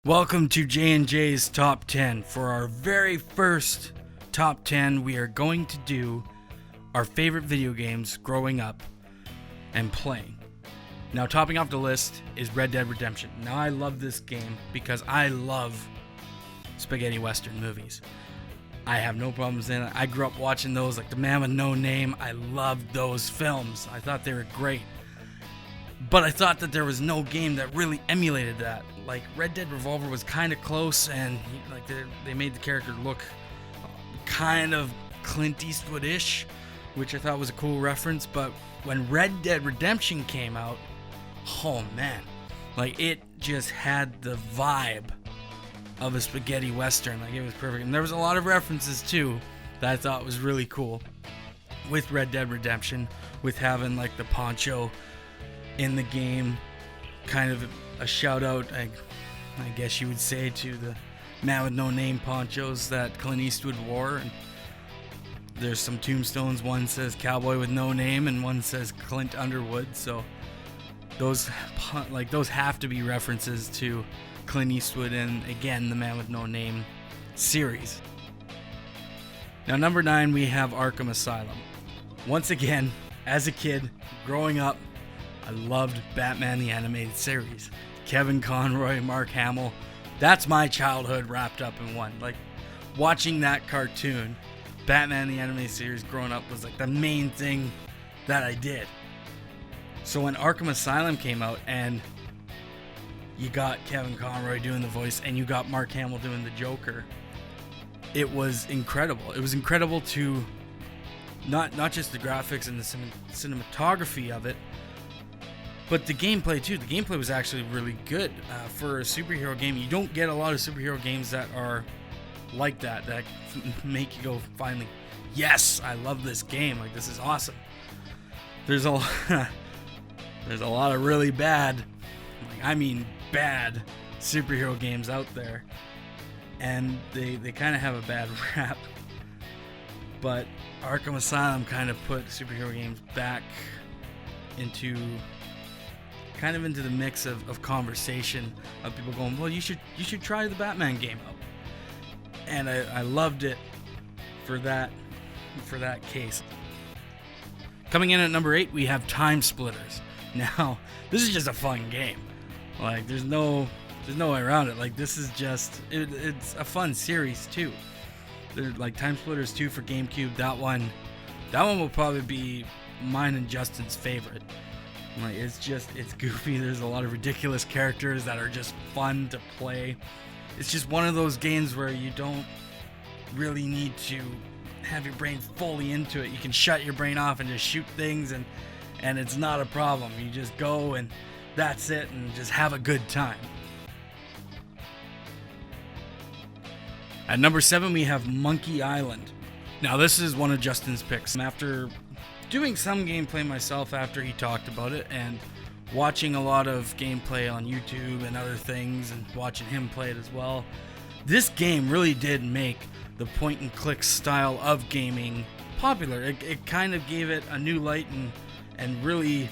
Welcome to J&J's Top 10. For our very first Top 10, we are going to do our favorite video games growing up and playing. Now, topping off the list is Red Dead Redemption. Now, I love this game because I love spaghetti western movies. I have no problems in it. I grew up watching those, like The Man with No Name. I loved those films. I thought they were great. But I thought that there was no game that really emulated that. Like, Red Dead Revolver was kind of close, and like they made the character look kind of Clint Eastwood-ish, which I thought was a cool reference. But when Red Dead Redemption came out, oh man, like it just had the vibe of a spaghetti western. Like, it was perfect. And there was a lot of references too that I thought was really cool with Red Dead Redemption, with having like the poncho in the game, kind of a shout out, I guess you would say, to the Man with No Name ponchos that Clint Eastwood wore. And there's some tombstones. One says Cowboy with No Name, and one says Clint Underwood. So those have to be references to Clint Eastwood and, again, the Man with No Name series. Now, number 9, we have Arkham Asylum. Once again, as a kid growing up, I loved Batman the Animated Series. Kevin Conroy, Mark Hamill. That's my childhood wrapped up in one. Like, watching that cartoon, Batman the Animated Series growing up, was like the main thing that I did. So when Arkham Asylum came out and you got Kevin Conroy doing the voice and you got Mark Hamill doing the Joker, it was incredible. It was incredible to not just the graphics and the cinematography of it, but the gameplay too. The gameplay was actually really good for a superhero game. You don't get a lot of superhero games that are like that make you go, finally, yes, I love this game. Like, this is awesome. There's a lot of really bad, bad superhero games out there, and they kind of have a bad rap. But Arkham Asylum kind of put superhero games back into the mix of conversation, of people going, well, you should try the Batman game out. And I loved it for that case. Coming in at number 8, we have Timesplitters. Now, this is just a fun game. Like, there's no way around it. Like, this is just it's a fun series too. There's like Timesplitters 2 for GameCube. That one will probably be mine and Justin's favorite. Like, it's goofy. There's a lot of ridiculous characters that are just fun to play. It's just one of those games where you don't really need to have your brain fully into it. You can shut your brain off and just shoot things, and it's not a problem. You just go and that's it, and just have a good time. At number 7, we have Monkey Island. Now, this is one of Justin's picks. After doing some gameplay myself after he talked about it, and watching a lot of gameplay on YouTube and other things, and watching him play it as well, this game really did make the point and click style of gaming popular. It kind of gave it a new light and really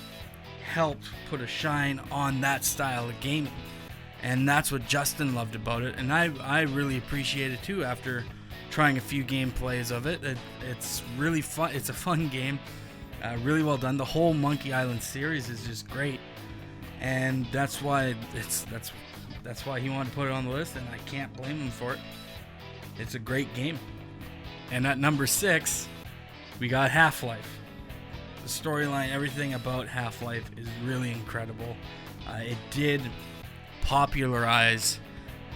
helped put a shine on that style of gaming. And that's what Justin loved about it, and I really appreciate it too after trying a few gameplays of it. It's really fun. It's a fun game. Really well done. The whole Monkey Island series is just great, and that's why he wanted to put it on the list, and I can't blame him for it. It's a great game. And at number 6, we got Half-Life. The storyline, everything about Half-Life is really incredible. It did popularize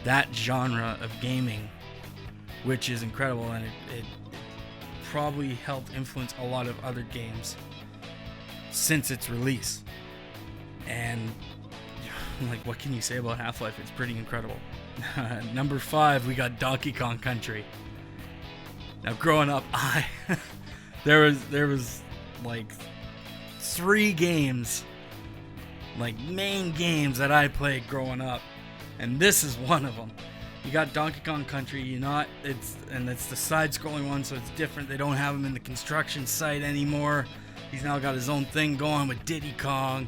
that genre of gaming, which is incredible, and it probably helped influence a lot of other games since its release. And like, what can you say about Half-Life? It's pretty incredible. Number 5, we got Donkey Kong Country. Now, growing up, there was like 3 games, like main games that I played growing up, and this is one of them. You got Donkey Kong Country, it's the side-scrolling one, so it's different. They don't have him in the construction site anymore. He's now got his own thing going with Diddy Kong.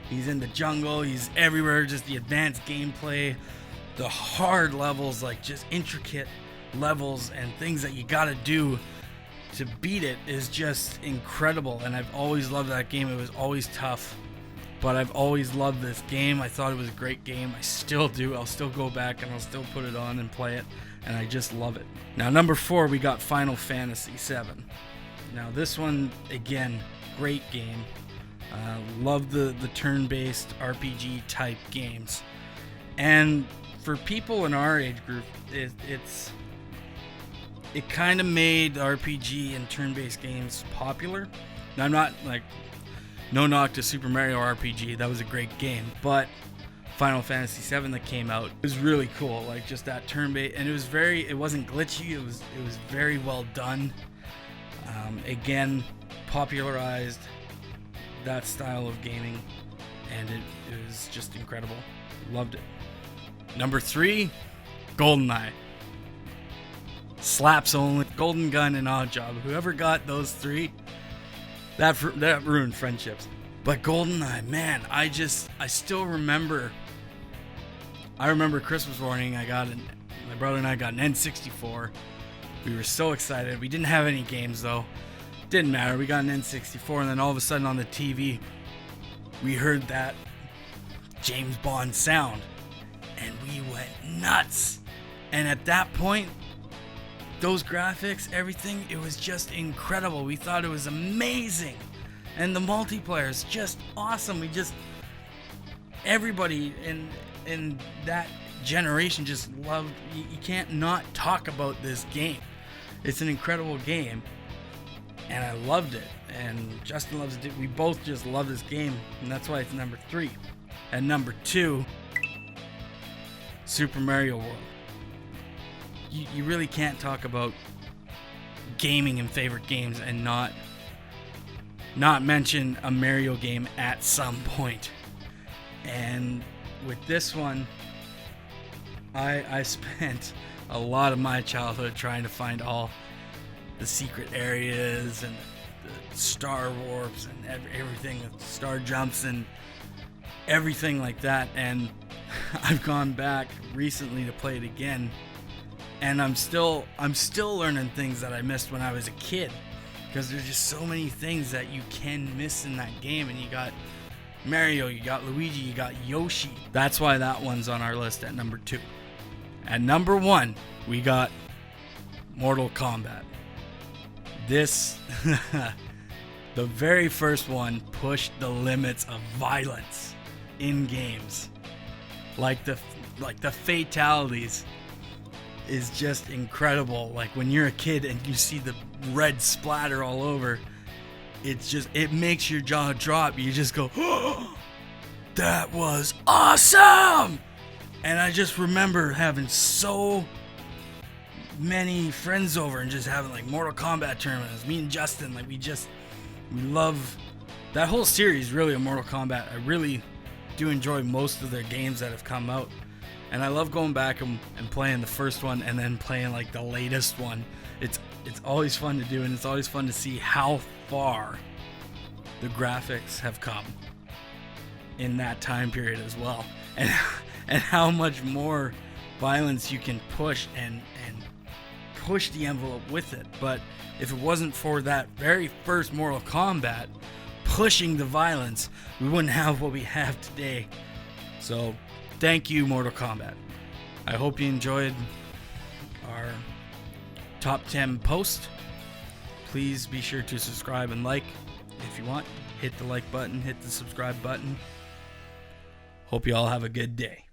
He's in the jungle. He's everywhere. Just the advanced gameplay. the hard levels, like just intricate levels and things that you gotta do to beat it, is just incredible. And I've always loved that game. It was always tough, but I've always loved this game. I thought it was a great game. I still do. I'll still go back and I'll still put it on and play it, and I just love it. Now, number 4, we got Final Fantasy VII. Now, this one, again, great game. Love the turn-based RPG type games. And for people in our age group, it kind of made RPG and turn-based games popular. Now, I'm not like, no knock to Super Mario RPG, that was a great game, but Final Fantasy VII that came out was really cool. Like, just that turn-based, and it wasn't glitchy. It was very well done. Again, popularized that style of gaming, and it was just incredible. Loved it. Number 3, GoldenEye. Slaps only, Golden Gun, and Oddjob. Whoever got those 3, that ruined friendships. But GoldenEye, man, I still remember. I remember Christmas morning. My brother and I got an N64. We were so excited. We didn't have any games though. Didn't matter. We got an N64, and then all of a sudden on the TV, we heard that James Bond sound, and we went nuts. And at that point, those graphics, everything, it was just incredible. We thought it was amazing. And the multiplayer is just awesome. Everybody in that generation just loved. You can't not talk about this game. It's an incredible game, and I loved it. And Justin loves it. We both just love this game, and that's why it's number 3. And number 2, Super Mario World. You really can't talk about gaming and favorite games and not mention a Mario game at some point. And with this one, I spent a lot of my childhood trying to find all the secret areas and the star warps and everything, the star jumps and everything like that. And I've gone back recently to play it again, and I'm still learning things that I missed when I was a kid, because there's just so many things that you can miss in that game. And you got Mario, you got Luigi, you got Yoshi. That's why that one's on our list at number 2. At number 1, we got Mortal Kombat. This, the very first one, pushed the limits of violence in games. Like the fatalities is just incredible. Like when you're a kid and you see the red splatter all over, it makes your jaw drop. You just go, oh, that was awesome. And I just remember having so many friends over and just having like Mortal Kombat tournaments. Me and Justin, like we love that whole series, really, of Mortal Kombat. I really do enjoy most of their games that have come out, and I love going back and playing the first one and then playing like the latest one. It's always fun to do, and it's always fun to see how far the graphics have come in that time period as well, and how much more violence you can push and push the envelope with it. But if it wasn't for that very first Mortal Kombat pushing the violence, we wouldn't have what we have today. So thank you, Mortal Kombat. I hope you enjoyed our top 10 post. Please be sure to subscribe and like if you want. Hit the like button, hit the subscribe button. Hope you all have a good day.